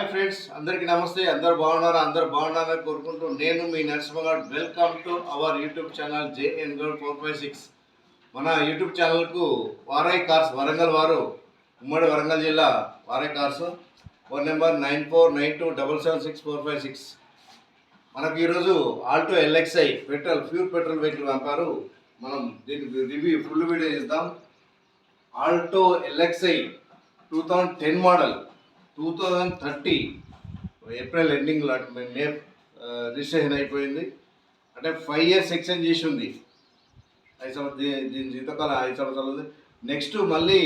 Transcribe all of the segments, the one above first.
Hi friends, అందరికీ నమస్తే. అందరు బాగున్నారని కోరుకుంటూ నేను మీ Narasimha Goud. Welcome to our YouTube channel JN Gold 456. మన యూట్యూబ్ ఛానల్కు వారాయి కార్స్ వరంగల్ వారు, ఉమ్మడి వరంగల్ జిల్లా వారాయి కార్స్, ఫోన్ నెంబర్ 9492776456. మనకు ఈరోజు Alto LXi pure petrol vehicle పంపారు. మనం దీనికి రివ్యూ ఫుల్ వీడియో ఇద్దాం. ఆల్టో LXi 2010 మోడల్, 2030 ఏప్రిల్ ఎండింగ్లో మే రిజిస్ట్రేషన్ అయిపోయింది. అంటే 5 years ఎక్స్టెండ్ చేసి ఉంది. 5 సంవత్సరాలు దీని జీవితకాలం 5 సంవత్సరాలు ఉంది. నెక్స్ట్ మళ్ళీ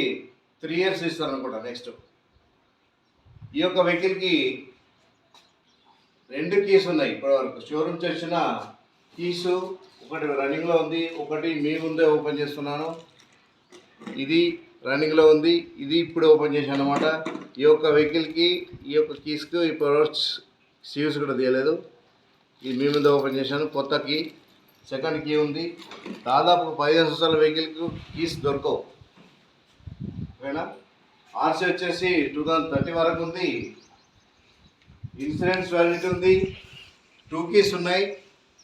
3 years ఇస్తారు అనుకుంటా. నెక్స్ట్ ఈ యొక్క వెహికల్కి 2 కీస్ ఉన్నాయి ఇప్పటివరకు. షోరూమ్ చేసిన కీసు ఒకటి రన్నింగ్లో ఉంది, ఒకటి మీ ముందే ఓపెన్ చేస్తున్నాను. ఇది రన్నింగ్లో ఉంది, ఇది ఇప్పుడు ఓపెన్ చేశాను అనమాట. ఈ యొక్క వెహికల్కి ఈ యొక్క కీస్కు ఇప్పుడు సీవ్స్ కూడా తీయలేదు. ఇది మీ మీద ఓపెన్ చేశాను. కొత్త కీ, సెకండ్ కీ ఉంది. దాదాపు 15 సంవత్సరాల వెహికల్కి కీస్ దొరకవు. ఓకేనా? ఆర్సీ వచ్చేసి 2030 వరకు ఉంది. ఇన్సూరెన్స్ వ్యాలిడిటీ ఉంది. 2 కీస్ ఉన్నాయి.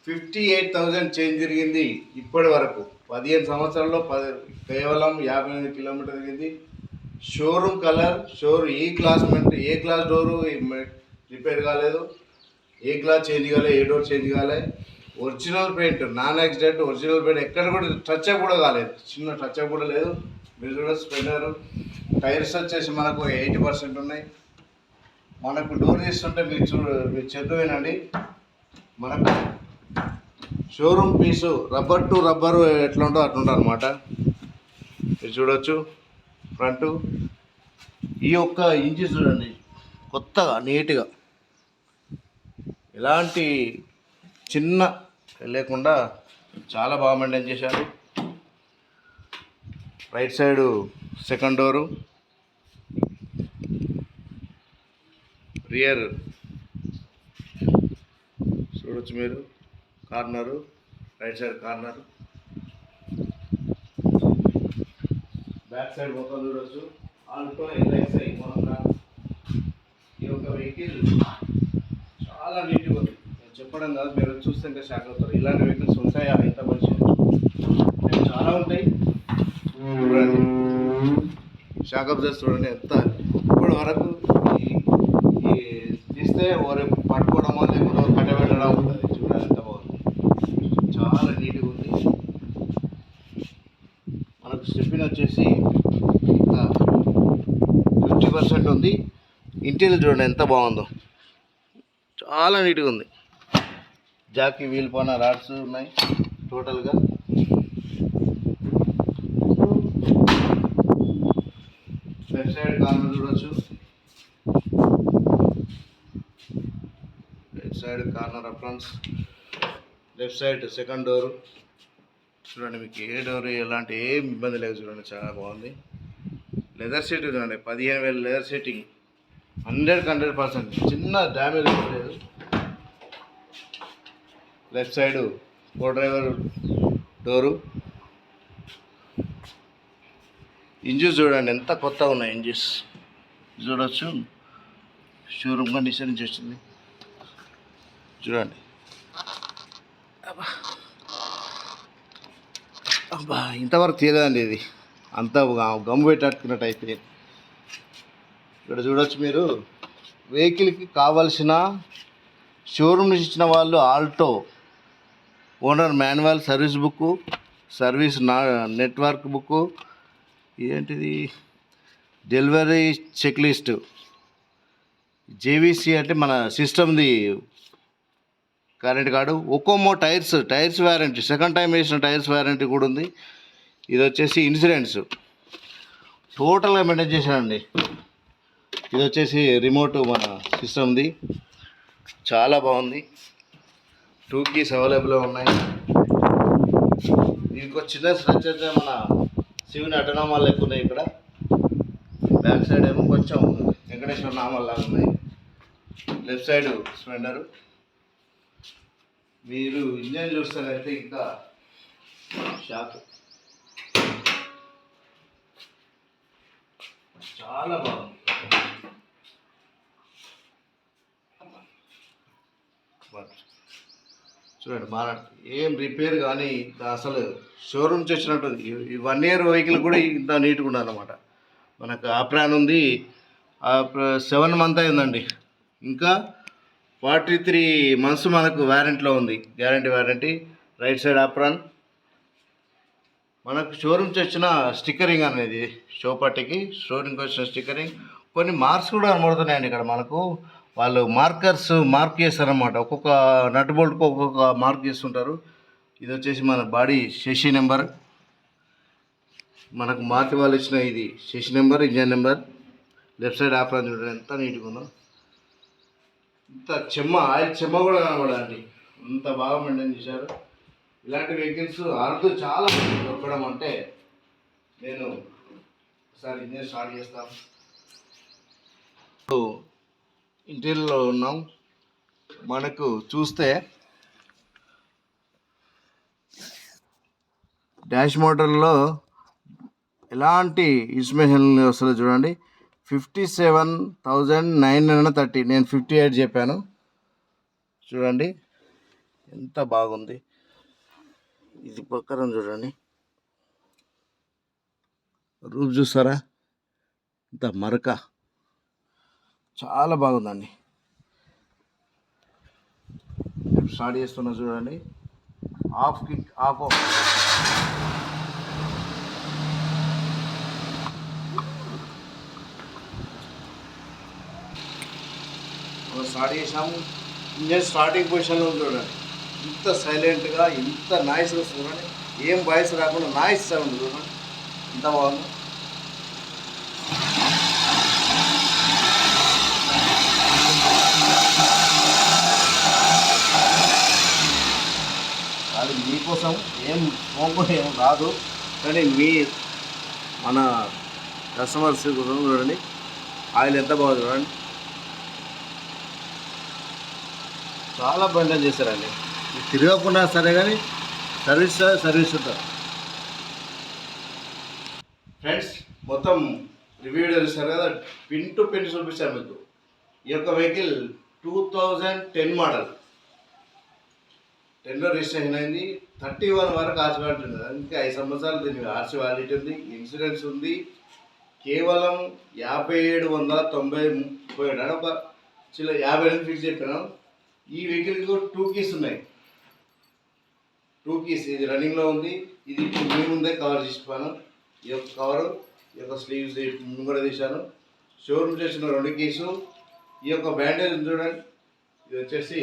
58,000 చేంజ్ జరిగింది ఇప్పటి వరకు. 15 సంవత్సరాల్లో కేవలం 58 కిలోమీటర్ జరిగింది. షోరూమ్ కలర్, ఏ క్లాస్ డోరు రిపేర్ కాలేదు, ఏ గ్లాస్ చేంజ్ కాలేదు, ఏ డోర్ చేంజ్ కాలేదు. Original paint, non accident, original paint. ఎక్కడ కూడా టచ్ అప్ కూడా కాలేదు, చిన్న టచ్ అప్ కూడా లేదు. మీరు కూడా స్పెండర్. టైర్స్ వచ్చేసి మనకు 80% ఉన్నాయి. మనకు డోర్ తీస్తుంటే మీరు చెద్దు వినండి. మనకు showroom piece rubber to rubber ఎట్లా ఉంటుందో అట్లా ఉంటుంది అనమాట. మీరు చూడవచ్చు ఫ్రంట్. ఈ యొక్క ఇంజిన్ చూడండి, కొత్తగా నీట్గా, ఎలాంటి చిన్న లేకుండా చాలా బాగా మెయింటైన్ చేశారు. Right side second door, rear చూడవచ్చు మీరు, corner, right side corner, back side మొత్తం చూడవచ్చు. ఆల్టో LXi ఈ యొక్క వెహికల్ చాలా నీట్గా ఉంది. నేను చెప్పడం కాదు, మీరు చూస్తుంటే షాక్ అవుతారు. ఇలాంటి వెహికల్స్ ఉంటాయా ఎంత మంచి, చాలా ఉంటాయి. చూడండి, షాక్ అబ్జర్వ్ చూడండి ఎంత ఇప్పటి వరకు ఈ తీస్తే ఓరే పట్టుకోవడమో లేకపోతే కట్టబెట్టడం ఉంటుంది. చూడండి ఎంత బాగుంది, చాలా నీట్గా ఉంది. మనకు స్టెప్పిన్ వచ్చేసి 50% ఉంది. ఇంటీరియర్ చూడండి ఎంత బాగుందో, చాలా నీట్గా ఉంది. జాకీ వీల్ పైన రాడ్స్ ఉన్నాయి టోటల్గా. లెఫ్ట్ సైడ్ కార్నర్ చూడవచ్చు, right side corner aprons, left side second door చూడండి. మీకు ఏ డోర్ ఎలాంటి ఏం ఇబ్బంది లేదు. చూడండి చాలా బాగుంది. లెదర్ సీట్ చూడండి, 15,000 లెదర్ సీటింగ్, 100% చిన్న డ్యామేజ్ లేదు. లెఫ్ట్ సైడ్ కో డ్రైవర్ డోరు. ఇంజిన్స్ చూడండి ఎంత కొత్తగా ఉన్నాయి. ఇంజిన్స్ చూడవచ్చు, షోరూమ్ కండిషన్ నుంచి వచ్చింది. చూడండి అబ్బా, ఇంతవరకు తీయలేదండి. ఇది అంతా గమ్ము పెట్టట్టుకున్నట్టు అయిపోయింది. ఇక్కడ చూడవచ్చు మీరు, వెహికల్కి కావాల్సిన షోరూమ్ నుంచి ఇచ్చిన వాళ్ళు Alto owner manual, service book, service network book, ఏంటిది డెలివరీ చెక్ లిస్ట్, JVC అంటే మన సిస్టమ్ది కరెంట్ కార్డు, ఒకోమో టైర్స్ వ్యారంటీ, సెకండ్ టైం వేసిన టైర్స్ వ్యారంటీ కూడా ఉంది. ఇది వచ్చేసి ఇన్సూరెన్స్ టోటల్గా మెయింటైన్ చేశానండి. ఇది వచ్చేసి రిమోట్ మన సిస్టమ్ది, చాలా బాగుంది. 2 కీస్ అవైలబుల్గా ఉన్నాయి. దీనికి ఒక చిన్న స్ట్రచ్ అయితే మన శివుని అటనామాలు ఎక్కువ ఉన్నాయి. ఇక్కడ బ్యాక్ సైడ్ ఏమో కొంచెం వెంకటేశ్వర నామాలు లాగా ఉన్నాయి. Left side Splendor. మీరు ఇంజన్ చూస్తారైతే ఇంకా షాక్, చాలా బాగుంది. చూడండి బాగా ఏం రిపేర్ కానీ అసలు షోరూమ్ నుంచి వచ్చినట్టు ఈ 1 ఇయర్ వెహికల్ కూడా ఇంత నీట్గా ఉండాలన్నమాట. మనకు ఆప్రాన్ ఉంది, 7 మంత్ అయిందండి, ఇంకా 43 months మనకు వారంటీలో ఉంది, వారంటీ. రైట్ సైడ్ ఆప్రాన్ మనకు షోరూమ్ నుంచి వచ్చిన స్టిక్కరింగ్ అనేది షోపట్టికి షోరూమ్కి వచ్చిన స్టిక్కరింగ్. కొన్ని మార్క్స్ కూడా కనబడుతున్నాయండి ఇక్కడ మనకు. వాళ్ళు మార్క్ చేస్తారన్నమాట, ఒక్కొక్క నట్ బోల్ట్కు ఒక్కొక్క మార్క్ చేస్తుంటారు. ఇది వచ్చేసి మన బాడీ శశి నెంబర్, మనకు మార్చి వాళ్ళు ఇచ్చిన ఇది chassis number, engine number. Left side apron చూడండి ఎంత నీట్గా ఉందో. ఇంత ఆయిల్ చెమ్మ కూడా కనబడాలండి, అంత బాగా మెయింటైన్ చేశారు. ఇలాంటి వెహికల్స్ అరుదు చాలా దొరకడం అంటే నేను ఒకసారి ఇంజన్ స్టార్ట్ చేస్తాను. ఇంటీరియర్లో ఉన్నాం. మనకు చూస్తే డాష్ మోటార్లో ఎలాంటి ఇన్స్ట్రుమేషన్ వస్తుందో చూడండి. 57,930, నేను 58 చెప్పాను. చూడండి ఎంత బాగుంది. ఇది పక్కన చూడండి, రూఫ్ చూస్తారా ఇంత మరక, చాలా బాగుందండి. స్టార్ట్ చేస్తున్నా చూడండి, ఆఫ్ కిక్ ఆఫ్ స్టార్ట్ చేసాము. ఇంజన్ స్టార్టింగ్ పొజిషన్లో చూడండి, ఇంత సైలెంట్గా ఇంత నాయిస్ వస్తుంది చూడండి, ఏం వాయిస్ రాకుండా నాయిస్ సౌండ్ చూడండి ఎంత బాగుంది. అది మీకోసం ఏం ఫోన్ ఏం రాదు, కానీ మన కస్టమర్స్ కోసం చూడండి ఆయిల్ ఎంత బాగుంది చూడండి, చాలా మెయింటైన్ చేశారండి. తిరగకుండా సరే కానీ సర్వీస్ ఉంటుంది. ఫ్రెండ్స్ మొత్తం రివ్యూ చూస్తారు కదా, పిన్ టు పిన్ చూపిస్తాను మీకు. ఈ యొక్క వెహికల్ 2010 మోడల్, 10లో రిజిస్ట్రేషన్ అయింది. 31 వరకు ఆర్సీ వ్యాలిటీ ఉంది, ఇంకా 5 సంవత్సరాలు దీనికి ఆర్సీ వ్యాలిటీ ఉంది, ఇన్సూరెన్స్ ఉంది. కేవలం 5790 అంటే ఒక 58 ఫిక్స్ చెప్పాను. ఈ వెహికల్కి 2 keys ఉన్నాయి, 2 keys. ఇది రన్నింగ్లో ఉంది, ఇది మీ ముందే కవర్ చేసిపోయాను. ఈ యొక్క కవరు, ఈ యొక్క స్లీవ్స్ కూడా తీశాను. షోరూమ్ చేసిన 2 keys. ఈ యొక్క బ్యాండేజ్ చూడండి, ఇది వచ్చేసి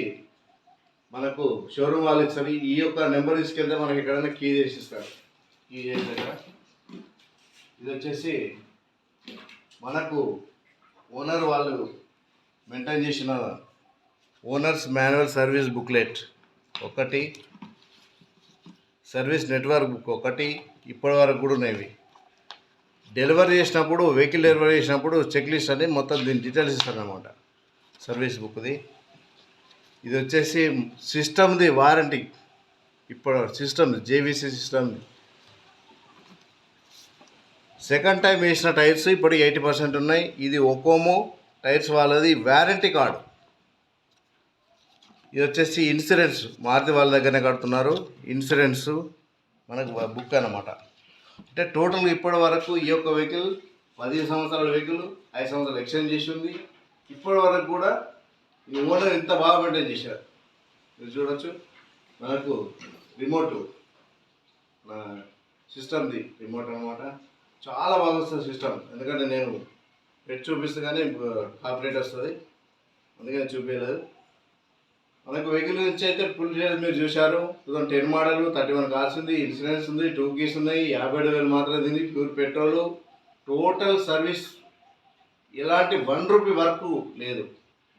మనకు షోరూమ్ వాళ్ళు ఇస్తారు. ఈ యొక్క నెంబర్ తీసుకెళ్తే మనకి ఎక్కడైనా కీ చేసి ఇస్తారు, కీ చేసాక. ఇది వచ్చేసి మనకు ఓనర్ వాళ్ళు మెయింటైన్ చేసిన ఓనర్స్ మాన్యువల్ సర్వీస్ బుక్లెట్ ఒకటి, సర్వీస్ నెట్వర్క్ బుక్ ఒకటి, ఇప్పటి వరకు కూడా ఉన్నాయి. డెలివరీ చేసినప్పుడు వెహికల్ డెలివరీ చేసినప్పుడు చెక్ లిస్ట్ అని మొత్తం దీని డీటెయిల్స్ ఇస్తారనమాట, సర్వీస్ బుక్ది. ఇది వచ్చేసి సిస్టమ్ది వారంటీ, ఇప్పుడు సిస్టమ్ జేబీసీ సిస్టమ్ది. సెకండ్ టైం వేసిన టైర్స్ ఇప్పుడు 80% ఉన్నాయి. ఇది ఒకోమో టైర్స్ వాళ్ళది వారంటీ కార్డు. ఇది వచ్చేసి ఇన్సూరెన్స్ మారుతి వాళ్ళ దగ్గరనే కడుతున్నారు, ఇన్సూరెన్స్ మనకు బుక్ అన్నమాట. అంటే టోటల్గా ఇప్పటి వరకు ఈ యొక్క వెహికల్ 15 సంవత్సరాల వెహికల్, 5 సంవత్సరాలు ఎక్స్చేంజ్ చేసి ఉంది. ఇప్పటి వరకు కూడా ఈ ఓనర్ ఎంత బాగా మెయింటైన్ చేశారు. మీరు చూడవచ్చు, మనకు రిమోట్ సిస్టమ్ది రిమోట్ అనమాట, చాలా బాగా వస్తుంది సిస్టమ్. ఎందుకంటే నేను పెట్టి చూపిస్తే కానీ కాపరేట్ వస్తుంది, అందుకని చూపించలేదు. మనకు వెహికల్ నుంచి అయితే ఫుల్ డీటెయిల్స్ మీరు చూశారు. 2010 మోడల్, 31 కార్స్ ఉంది, ఇన్సూరెన్స్ ఉంది, 2 keys ఉన్నాయి, 57,000 మాత్రమే దీనికి, ప్యూర్ పెట్రోల్. టోటల్ సర్వీస్ ఎలాంటి 1 రూపీ వర్క్ లేదు.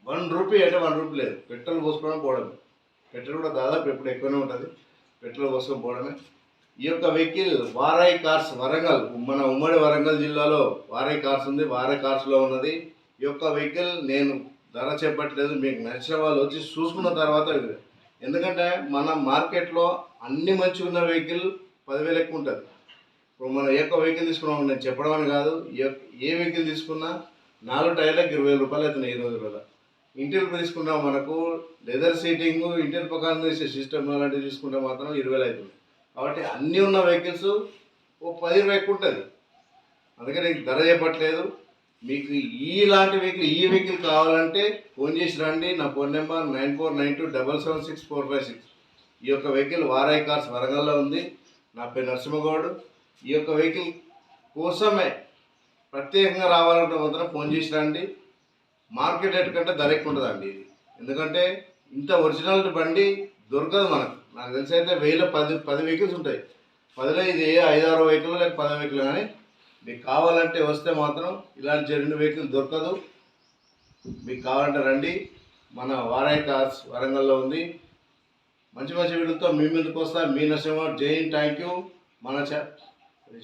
1 రూపీ అంటే 1 రూపీ లేదు. పెట్రోల్ పోసుకోవడం పోవడమే, పెట్రోల్ కూడా దాదాపు ఎప్పుడు ఎక్కువనే ఉంటుంది, పెట్రోల్ పోసుకొని పోవడమే. ఈ యొక్క వెహికల్ వారాయి కార్స్ వరంగల్, మన ఉమ్మడి వరంగల్ జిల్లాలో వారాయి కార్స్ ఉంది, వారాయి కార్స్లో ఉన్నది. ఈ యొక్క వెహికల్ నేను ధర చెప్పట్లేదు, మీకు నచ్చిన వాళ్ళు వచ్చి చూసుకున్న తర్వాత. ఎందుకంటే మన మార్కెట్లో అన్ని మంచిగా ఉన్న వెహికల్ 10,000 ఎక్కువ ఉంటుంది. ఇప్పుడు మనం ఏ ఒక్క వెహికల్ తీసుకున్నాం, నేను చెప్పడం అని కాదు, ఏ వెహికల్ తీసుకున్నా 4 టైర్లకు 20,000 రూపాయలు అవుతున్నాయి ఈ రోజులలో. ఇంటీరియర్ తీసుకున్నా మనకు లెదర్ సీటింగ్ ఇంటీరియర్ పక్కన చేసే సిస్టమ్ అలాంటివి తీసుకుంటే మాత్రం 20,000 అవుతుంది. కాబట్టి అన్నీ ఉన్న వెహికల్స్ ఓ 10,20 ఎక్కువ ఉంటుంది. అందుకని నేను ధర చెప్పట్లేదు. మీకు ఇలాంటి వెహికల్ ఈ వెహికల్ కావాలంటే ఫోన్ చేసి రండి. నా ఫోన్ నెంబర్ 9492776456. ఈ యొక్క వెహికల్ వారాయి కార్స్ వరంగల్లో ఉంది. నా పేరు నరసింహగౌడ్. ఈ యొక్క వెహికల్ కోసమే ప్రత్యేకంగా రావాలంటే మాత్రం ఫోన్ చేసి రండి. మార్కెట్ రేట్ కంటే ధర ఎక్కువ ఉంటుందండి ఇది. ఎందుకంటే ఇంత ఒరిజినల్ బండి దొరకదు మనకు. నాకు తెలిసి అయితే 10 వెహికల్స్ ఉంటాయి. 10లో ఇది 5-6 వెహికల్ లేక 10 వెహికల్. కానీ మీకు కావాలంటే వస్తే మాత్రం ఇలాంటి జెన్యూన్ వెహికల్ దొరకదు. మీకు కావాలంటే రండి. మన వారాయి కార్స్ వరంగల్లో ఉంది. మంచి మంచి వీడియోతో మీ ముందుకు వస్తా. మీ నరసింహ. జై హింద్. Thank you. మన